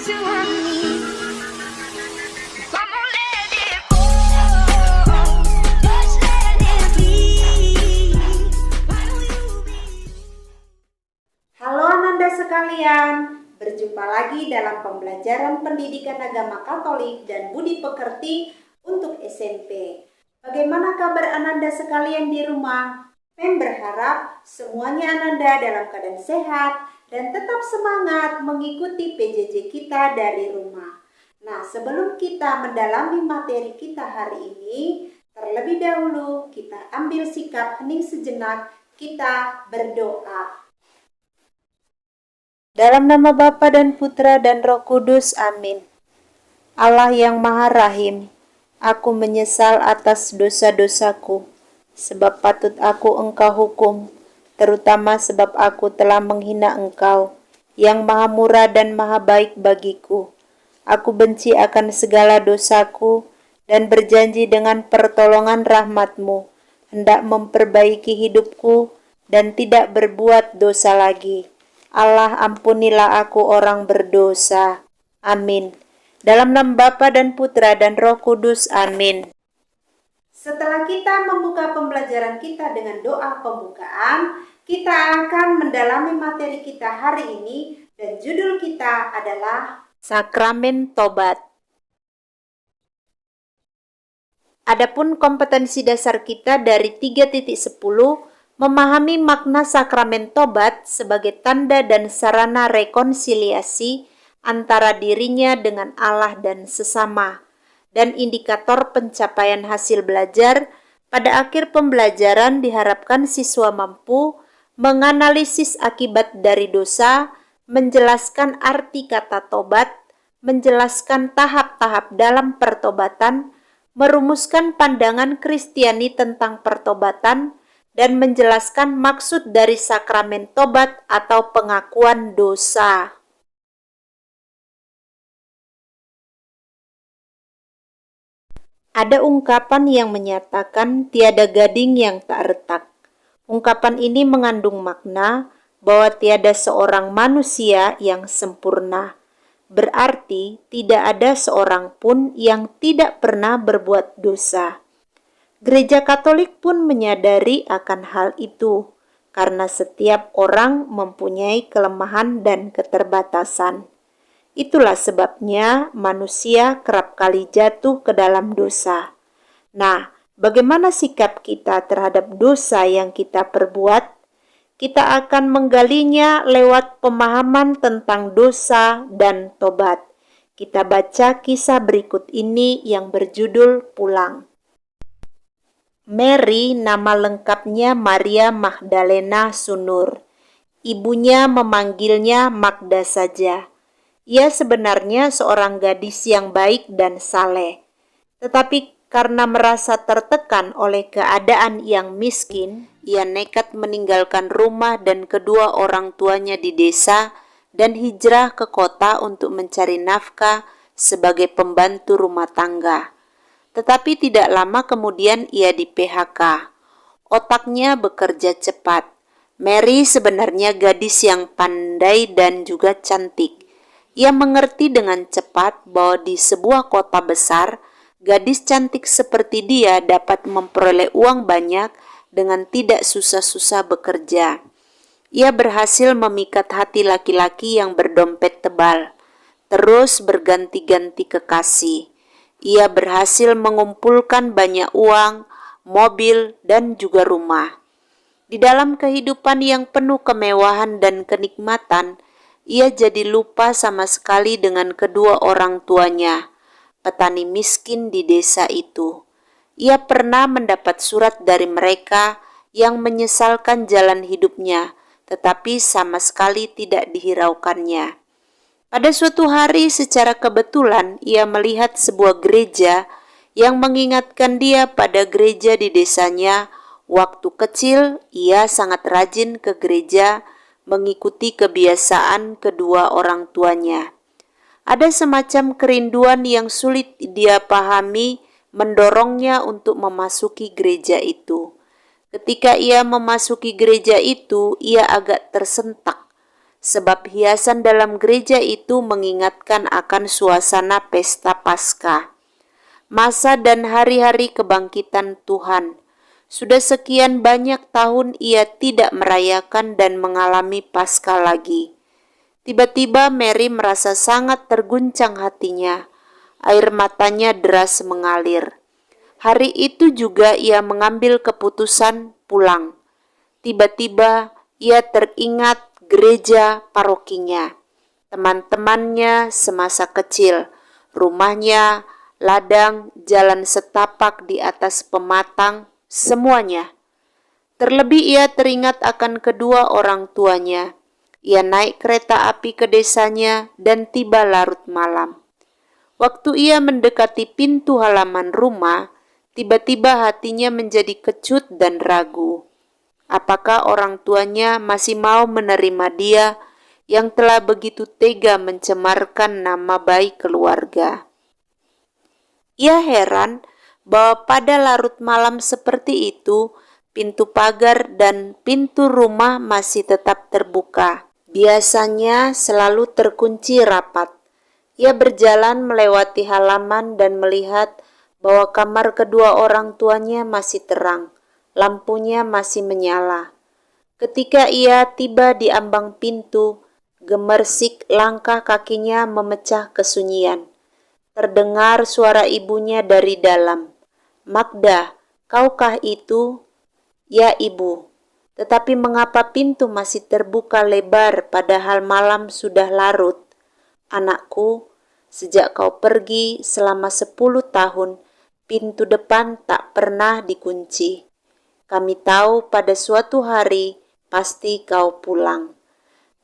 you want me. Come on, let it go. Just let it be. Why don't you be? Halo Ananda sekalian, berjumpa lagi dalam pembelajaran pendidikan agama Katolik dan budi pekerti untuk SMP. Bagaimana kabar Ananda sekalian di rumah? Pem berharap semuanya Ananda dalam keadaan sehat dan tetap semangat mengikuti PJJ kita dari rumah. Nah, sebelum kita mendalami materi kita hari ini, terlebih dahulu kita ambil sikap hening sejenak, kita berdoa. Dalam nama Bapa dan Putra dan Roh Kudus, amin. Allah yang Maha Rahim, aku menyesal atas dosa-dosaku, sebab patut aku Engkau hukum, terutama sebab aku telah menghina Engkau, yang Maha Murah dan Maha Baik bagiku. Aku benci akan segala dosaku, dan berjanji dengan pertolongan rahmat-Mu, hendak memperbaiki hidupku, dan tidak berbuat dosa lagi. Allah, ampunilah aku orang berdosa. Amin. Dalam nama Bapa dan Putra dan Roh Kudus. Amin. Setelah kita membuka pembelajaran kita dengan doa pembukaan, kita akan mendalami materi kita hari ini dan judul kita adalah Sakramen Tobat. Adapun kompetensi dasar kita dari 3.10 memahami makna sakramen tobat sebagai tanda dan sarana rekonsiliasi antara dirinya dengan Allah dan sesama, dan indikator pencapaian hasil belajar. Pada akhir pembelajaran diharapkan siswa mampu menganalisis akibat dari dosa, menjelaskan arti kata tobat, menjelaskan tahap-tahap dalam pertobatan, merumuskan pandangan Kristiani tentang pertobatan, dan menjelaskan maksud dari sakramen tobat atau pengakuan dosa. Ada ungkapan yang menyatakan tiada gading yang tak retak. Ungkapan ini mengandung makna bahwa tiada seorang manusia yang sempurna. Berarti tidak ada seorang pun yang tidak pernah berbuat dosa. Gereja Katolik pun menyadari akan hal itu, karena setiap orang mempunyai kelemahan dan keterbatasan. Itulah sebabnya manusia kerap kali jatuh ke dalam dosa. Nah, bagaimana sikap kita terhadap dosa yang kita perbuat? Kita akan menggalinya lewat pemahaman tentang dosa dan tobat. Kita baca kisah berikut ini yang berjudul Pulang. Mary, nama lengkapnya Maria Magdalena Sunur. Ibunya memanggilnya Magda saja. Ia sebenarnya seorang gadis yang baik dan saleh. Tetapi karena merasa tertekan oleh keadaan yang miskin, ia nekat meninggalkan rumah dan kedua orang tuanya di desa dan hijrah ke kota untuk mencari nafkah sebagai pembantu rumah tangga. Tetapi tidak lama kemudian ia di PHK. Otaknya bekerja cepat. Mary sebenarnya gadis yang pandai dan juga cantik. Ia mengerti dengan cepat bahwa di sebuah kota besar, gadis cantik seperti dia dapat memperoleh uang banyak dengan tidak susah-susah bekerja. Ia berhasil memikat hati laki-laki yang berdompet tebal, terus berganti-ganti kekasih. Ia berhasil mengumpulkan banyak uang, mobil, dan juga rumah. Di dalam kehidupan yang penuh kemewahan dan kenikmatan, ia jadi lupa sama sekali dengan kedua orang tuanya, petani miskin di desa itu. Ia pernah mendapat surat dari mereka yang menyesalkan jalan hidupnya, tetapi sama sekali tidak dihiraukannya. Pada suatu hari secara kebetulan ia melihat sebuah gereja yang mengingatkan dia pada gereja di desanya. Waktu kecil ia sangat rajin ke gereja mengikuti kebiasaan kedua orang tuanya. Ada semacam kerinduan yang sulit dia pahami mendorongnya untuk memasuki gereja itu. Ketika ia memasuki gereja itu, ia agak tersentak. sebab hiasan dalam gereja itu mengingatkan akan suasana pesta Paskah, masa dan hari-hari kebangkitan Tuhan. Sudah sekian banyak tahun ia tidak merayakan dan mengalami Paskah lagi. Tiba-tiba Mary merasa sangat terguncang hatinya. Air matanya deras mengalir. Hari itu juga ia mengambil keputusan pulang. Tiba-tiba ia teringat gereja parokinya, teman-temannya semasa kecil, rumahnya, ladang, jalan setapak di atas pematang, semuanya. Terlebih ia teringat akan kedua orang tuanya. Ia naik kereta api ke desanya dan tiba larut malam. Waktu ia mendekati pintu halaman rumah, tiba-tiba hatinya menjadi kecut dan ragu. Apakah orang tuanya masih mau menerima dia yang telah begitu tega mencemarkan nama baik keluarga? Ia heran bahwa pada larut malam seperti itu, pintu pagar dan pintu rumah masih tetap terbuka. Biasanya selalu terkunci rapat. Ia berjalan melewati halaman dan melihat bahwa kamar kedua orang tuanya masih terang. Lampunya masih menyala. Ketika ia tiba di ambang pintu, gemersik langkah kakinya memecah kesunyian. Terdengar suara ibunya dari dalam. "Magda, kaukah itu?" "Ya, Ibu." "Tetapi mengapa pintu masih terbuka lebar padahal malam sudah larut?" "Anakku, sejak kau pergi selama 10 tahun, pintu depan tak pernah dikunci. Kami tahu pada suatu hari pasti kau pulang."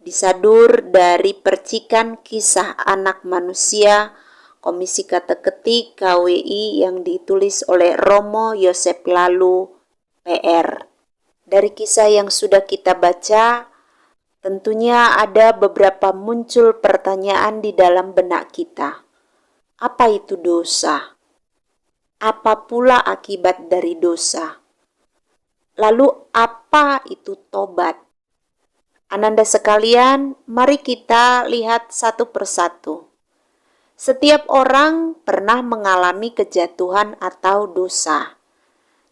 Disadur dari percikan kisah anak manusia, Komisi Kata Ketik KWI yang ditulis oleh Romo Yosep Lalu, PR. Dari kisah yang sudah kita baca, tentunya ada beberapa muncul pertanyaan di dalam benak kita. Apa itu dosa? Apa pula akibat dari dosa? Lalu apa itu tobat? Ananda sekalian, mari kita lihat satu persatu. Setiap orang pernah mengalami kejatuhan atau dosa.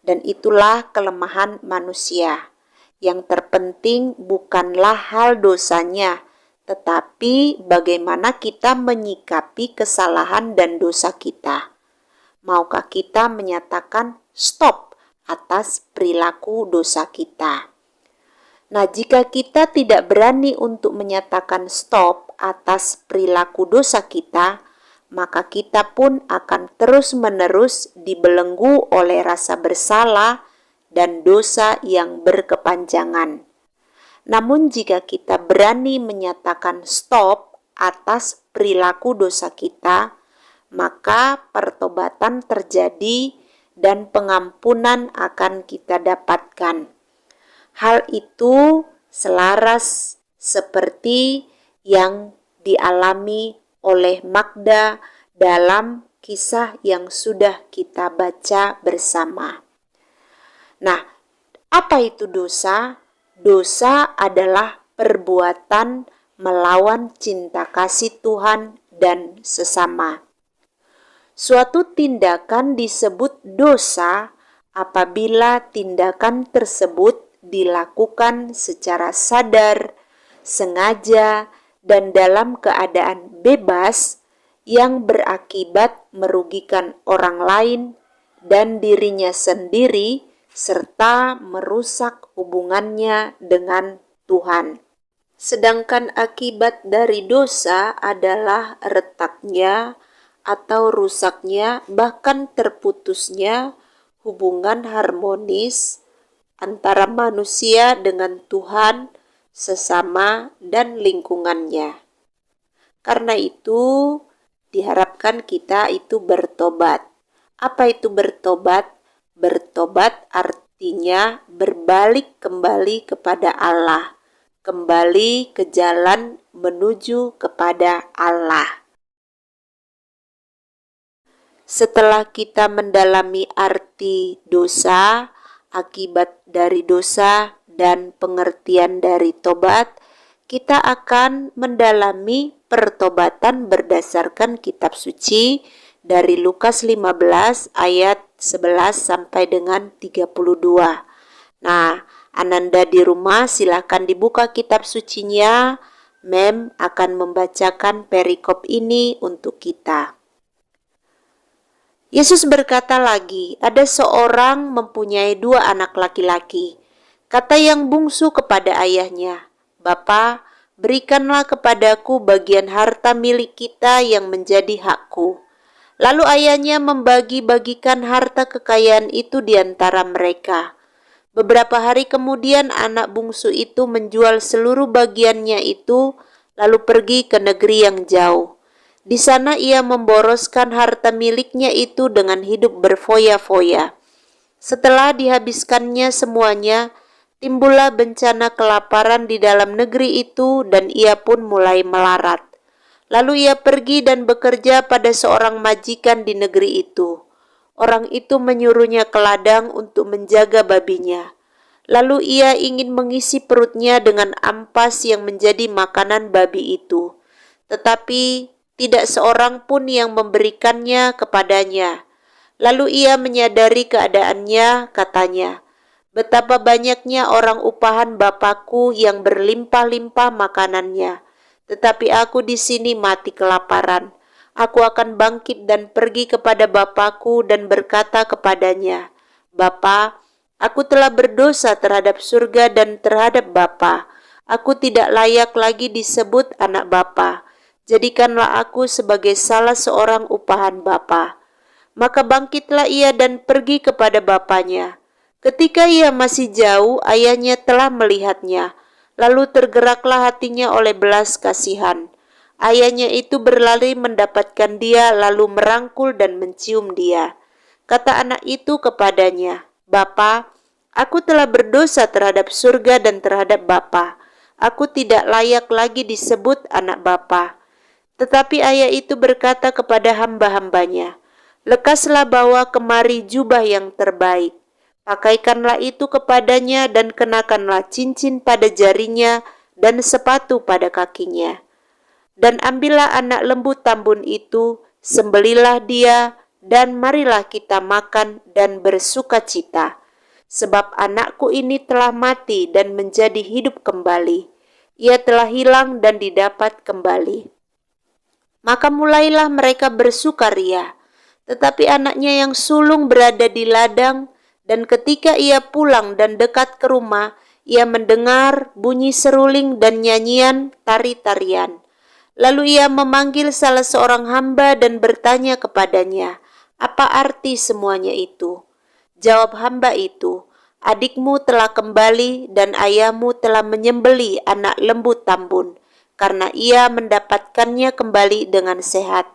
Dan itulah kelemahan manusia. Yang terpenting bukanlah hal dosanya, tetapi bagaimana kita menyikapi kesalahan dan dosa kita. Maukah kita menyatakan stop atas perilaku dosa kita? Nah, jika kita tidak berani untuk menyatakan stop atas perilaku dosa kita, maka kita pun akan terus-menerus dibelenggu oleh rasa bersalah dan dosa yang berkepanjangan. Namun jika kita berani menyatakan stop atas perilaku dosa kita, maka pertobatan terjadi dan pengampunan akan kita dapatkan. Hal itu selaras seperti yang dialami oleh Magda dalam kisah yang sudah kita baca bersama. Nah, apa itu dosa? Dosa adalah perbuatan melawan cinta kasih Tuhan dan sesama. Suatu tindakan disebut dosa apabila tindakan tersebut dilakukan secara sadar, sengaja, dan dalam keadaan bebas yang berakibat merugikan orang lain dan dirinya sendiri serta merusak hubungannya dengan Tuhan. Sedangkan akibat dari dosa adalah retaknya atau rusaknya bahkan terputusnya hubungan harmonis antara manusia dengan Tuhan, sesama, dan lingkungannya. Karena itu, diharapkan kita itu bertobat. Apa itu bertobat? Bertobat artinya berbalik kembali kepada Allah, kembali ke jalan menuju kepada Allah. Setelah kita mendalami arti dosa, akibat dari dosa, dan pengertian dari tobat, kita akan mendalami pertobatan berdasarkan kitab suci dari Lukas 15 ayat 11 sampai dengan 32. Nah, Ananda di rumah silakan dibuka kitab sucinya. Mem akan membacakan perikop ini untuk kita. Yesus berkata lagi, ada seorang mempunyai 2 anak laki-laki. Kata yang bungsu kepada ayahnya, "Bapa, berikanlah kepadaku bagian harta milik kita yang menjadi hakku." Lalu ayahnya membagi-bagikan harta kekayaan itu di antara mereka. Beberapa hari kemudian anak bungsu itu menjual seluruh bagiannya itu, lalu pergi ke negeri yang jauh. Di sana ia memboroskan harta miliknya itu dengan hidup berfoya-foya. Setelah dihabiskannya semuanya, timbullah bencana kelaparan di dalam negeri itu dan ia pun mulai melarat. Lalu ia pergi dan bekerja pada seorang majikan di negeri itu. Orang itu menyuruhnya ke ladang untuk menjaga babinya. Lalu ia ingin mengisi perutnya dengan ampas yang menjadi makanan babi itu. Tetapi tidak seorang pun yang memberikannya kepadanya. Lalu ia menyadari keadaannya, katanya, "Betapa banyaknya orang upahan Bapakku yang berlimpah-limpah makanannya, tetapi aku di sini mati kelaparan. Aku akan bangkit dan pergi kepada Bapakku dan berkata kepadanya, Bapa, aku telah berdosa terhadap surga dan terhadap Bapa. Aku tidak layak lagi disebut anak Bapa. Jadikanlah aku sebagai salah seorang upahan Bapa." Maka bangkitlah ia dan pergi kepada bapanya. Ketika ia masih jauh, ayahnya telah melihatnya. Lalu tergeraklah hatinya oleh belas kasihan. Ayahnya itu berlari mendapatkan dia, lalu merangkul dan mencium dia. Kata anak itu kepadanya, "Bapa, aku telah berdosa terhadap surga dan terhadap Bapa. Aku tidak layak lagi disebut anak Bapa." Tetapi ayah itu berkata kepada hamba-hambanya, "Lekaslah bawa kemari jubah yang terbaik. Pakaikanlah itu kepadanya dan kenakanlah cincin pada jarinya dan sepatu pada kakinya. Dan ambillah anak lembu tambun itu, sembelilah dia, dan marilah kita makan dan bersukacita. Sebab anakku ini telah mati dan menjadi hidup kembali. Ia telah hilang dan didapat kembali." Maka mulailah mereka bersukaria. Tetapi anaknya yang sulung berada di ladang, dan ketika ia pulang dan dekat ke rumah, ia mendengar bunyi seruling dan nyanyian tari-tarian. Lalu ia memanggil salah seorang hamba dan bertanya kepadanya, "Apa arti semuanya itu?" Jawab hamba itu, "Adikmu telah kembali dan ayahmu telah menyembeli anak lembu tambun, karena ia mendapatkannya kembali dengan sehat."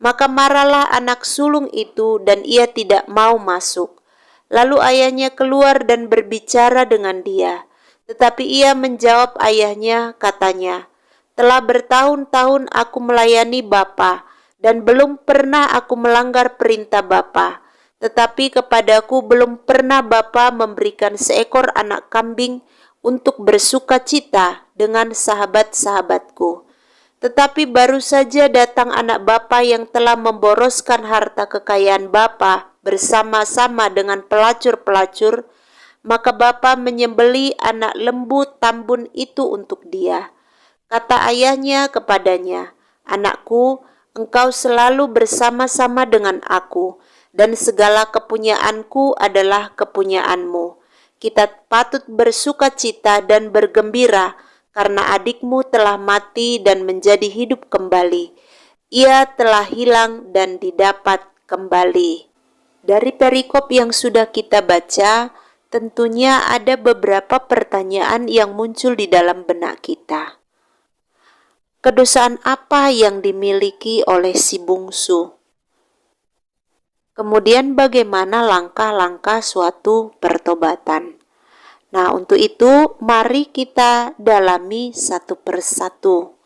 Maka marahlah anak sulung itu dan ia tidak mau masuk. Lalu ayahnya keluar dan berbicara dengan dia. Tetapi ia menjawab ayahnya, katanya, "Telah bertahun-tahun aku melayani Bapa dan belum pernah aku melanggar perintah Bapa. Tetapi kepadaku belum pernah Bapa memberikan seekor anak kambing untuk bersukacita dengan sahabat-sahabatku. Tetapi baru saja datang anak bapa yang telah memboroskan harta kekayaan bapa bersama-sama dengan pelacur-pelacur, maka bapa menyembeli anak lembu tambun itu untuk dia." Kata ayahnya kepadanya, "Anakku, engkau selalu bersama-sama dengan aku, dan segala kepunyaanku adalah kepunyaanmu. Kita patut bersukacita dan bergembira, karena adikmu telah mati dan menjadi hidup kembali. Ia telah hilang dan didapat kembali." Dari perikop yang sudah kita baca, tentunya ada beberapa pertanyaan yang muncul di dalam benak kita. Kedosaan apa yang dimiliki oleh si bungsu? Kemudian bagaimana langkah-langkah suatu pertobatan? Nah, untuk itu mari kita dalami satu persatu.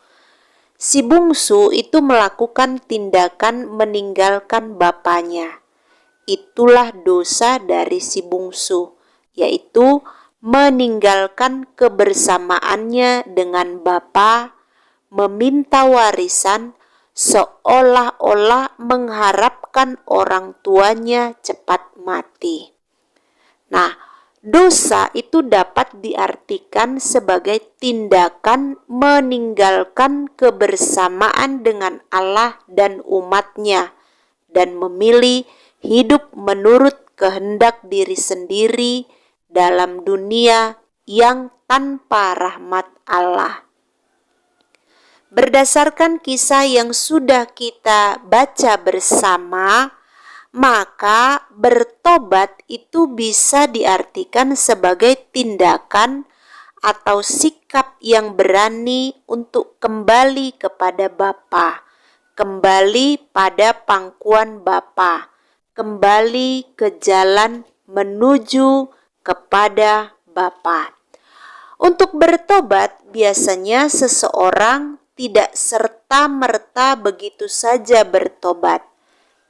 Si bungsu itu melakukan tindakan meninggalkan bapaknya. Itulah dosa dari si bungsu, yaitu meninggalkan kebersamaannya dengan bapa, meminta warisan, seolah-olah mengharapkan orang tuanya cepat mati. Nah, dosa itu dapat diartikan sebagai tindakan meninggalkan kebersamaan dengan Allah dan umatnya dan memilih hidup menurut kehendak diri sendiri dalam dunia yang tanpa rahmat Allah. Berdasarkan kisah yang sudah kita baca bersama, maka bertobat itu bisa diartikan sebagai tindakan atau sikap yang berani untuk kembali kepada Bapa, kembali pada pangkuan Bapa, kembali ke jalan menuju kepada Bapa. Untuk bertobat, biasanya seseorang tidak serta-merta begitu saja bertobat,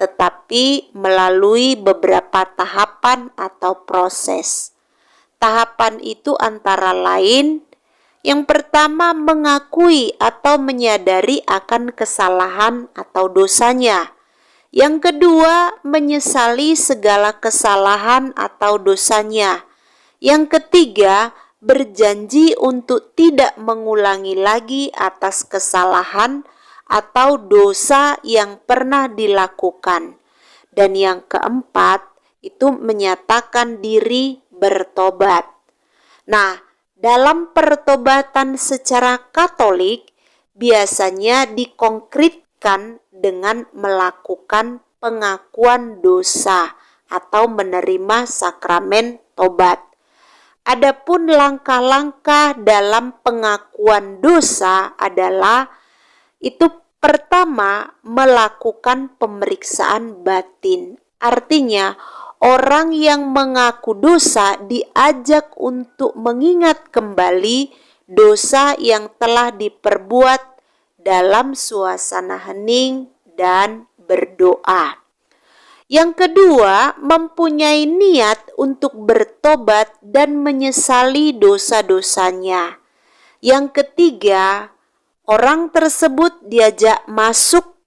tetapi melalui beberapa tahapan atau proses. Tahapan itu antara lain, yang pertama mengakui atau menyadari akan kesalahan atau dosanya. Yang kedua, menyesali segala kesalahan atau dosanya. Yang ketiga, berjanji untuk tidak mengulangi lagi atas kesalahan atau dosa yang pernah dilakukan. Dan yang keempat, itu menyatakan diri bertobat. Nah, dalam pertobatan secara Katolik, biasanya dikonkretkan dengan melakukan pengakuan dosa atau menerima sakramen tobat. Adapun langkah-langkah dalam pengakuan dosa adalah itu pertama melakukan pemeriksaan batin. Artinya orang yang mengaku dosa diajak untuk mengingat kembali dosa yang telah diperbuat dalam suasana hening dan berdoa. Yang kedua, mempunyai niat untuk bertobat dan menyesali dosa-dosanya. Yang ketiga, orang tersebut diajak masuk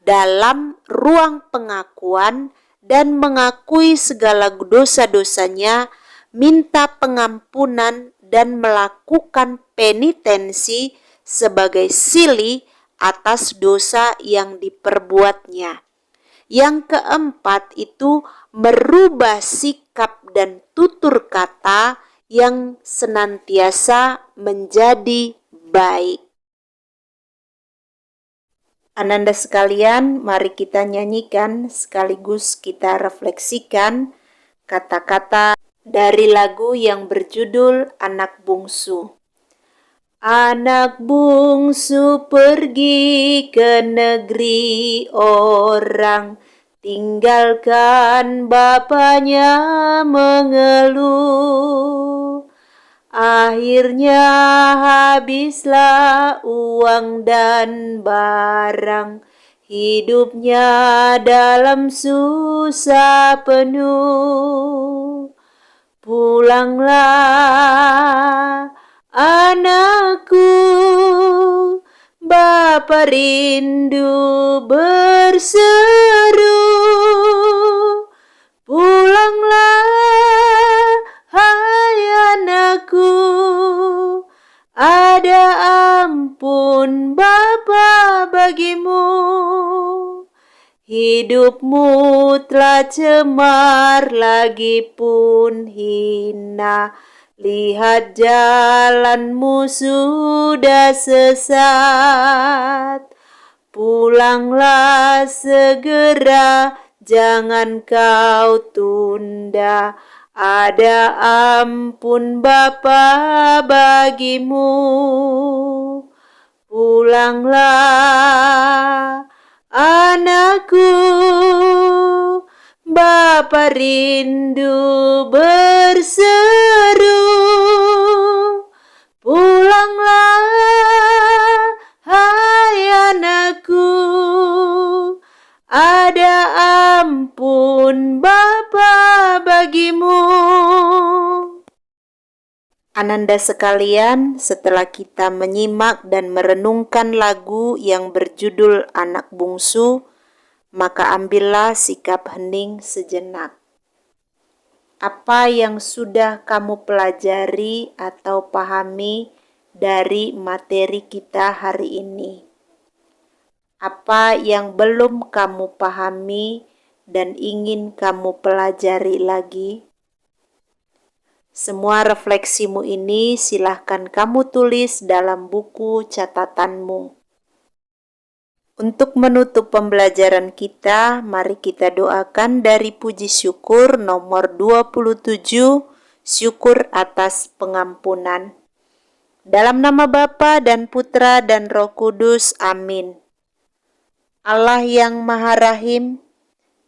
dalam ruang pengakuan dan mengakui segala dosa-dosanya, minta pengampunan dan melakukan penitensi sebagai silih atas dosa yang diperbuatnya. Yang keempat itu merubah sikap dan tutur kata yang senantiasa menjadi baik. Ananda sekalian, mari kita nyanyikan sekaligus kita refleksikan kata-kata dari lagu yang berjudul Anak Bungsu. Anak bungsu pergi ke negeri orang, tinggalkan bapaknya mengeluh. Akhirnya habislah uang dan barang, hidupnya dalam susah penuh. Pulanglah anakku, Bapa rindu berseru. Pulanglah hai anakku, ada ampun Bapa bagimu. Hidupmu telah cemar lagi pun hina, lihat jalanmu sudah sesat. Pulanglah segera, jangan kau tunda, ada ampun Bapa bagimu. Pulanglah anakku, Bapa rindu berseru. Pulanglah hai anakku, ada ampun Bapa bagimu. Ananda sekalian, setelah kita menyimak dan merenungkan lagu yang berjudul Anak Bungsu, maka ambillah sikap hening sejenak. Apa yang sudah kamu pelajari atau pahami dari materi kita hari ini? Apa yang belum kamu pahami dan ingin kamu pelajari lagi? Semua refleksimu ini silahkan kamu tulis dalam buku catatanmu. Untuk menutup pembelajaran kita, mari kita doakan dari puji syukur nomor 27, syukur atas pengampunan. Dalam nama Bapa dan Putra dan Roh Kudus, amin. Allah yang Maha Rahim,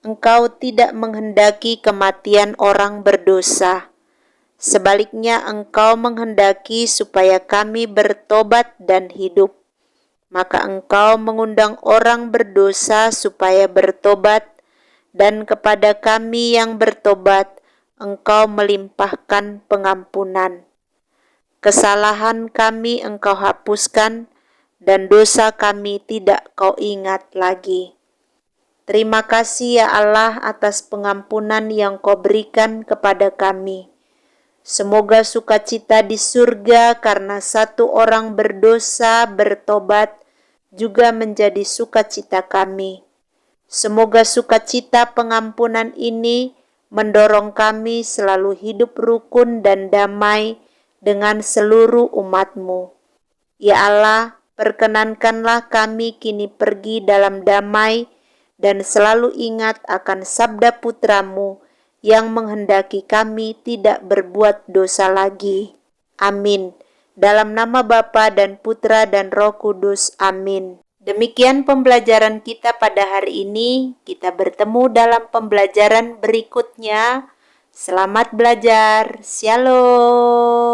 Engkau tidak menghendaki kematian orang berdosa. Sebaliknya Engkau menghendaki supaya kami bertobat dan hidup. Maka Engkau mengundang orang berdosa supaya bertobat, dan kepada kami yang bertobat, Engkau melimpahkan pengampunan. Kesalahan kami Engkau hapuskan, dan dosa kami tidak Kau ingat lagi. Terima kasih ya Allah atas pengampunan yang Kau berikan kepada kami. Semoga sukacita di surga karena satu orang berdosa bertobat juga menjadi sukacita kami. Semoga sukacita pengampunan ini mendorong kami selalu hidup rukun dan damai dengan seluruh umat-Mu. Ya Allah, perkenankanlah kami kini pergi dalam damai dan selalu ingat akan sabda Putra-Mu yang menghendaki kami tidak berbuat dosa lagi. Amin. Dalam nama Bapa dan Putra dan Roh Kudus. Amin. Demikian pembelajaran kita pada hari ini. Kita bertemu dalam pembelajaran berikutnya. Selamat belajar. Shalom.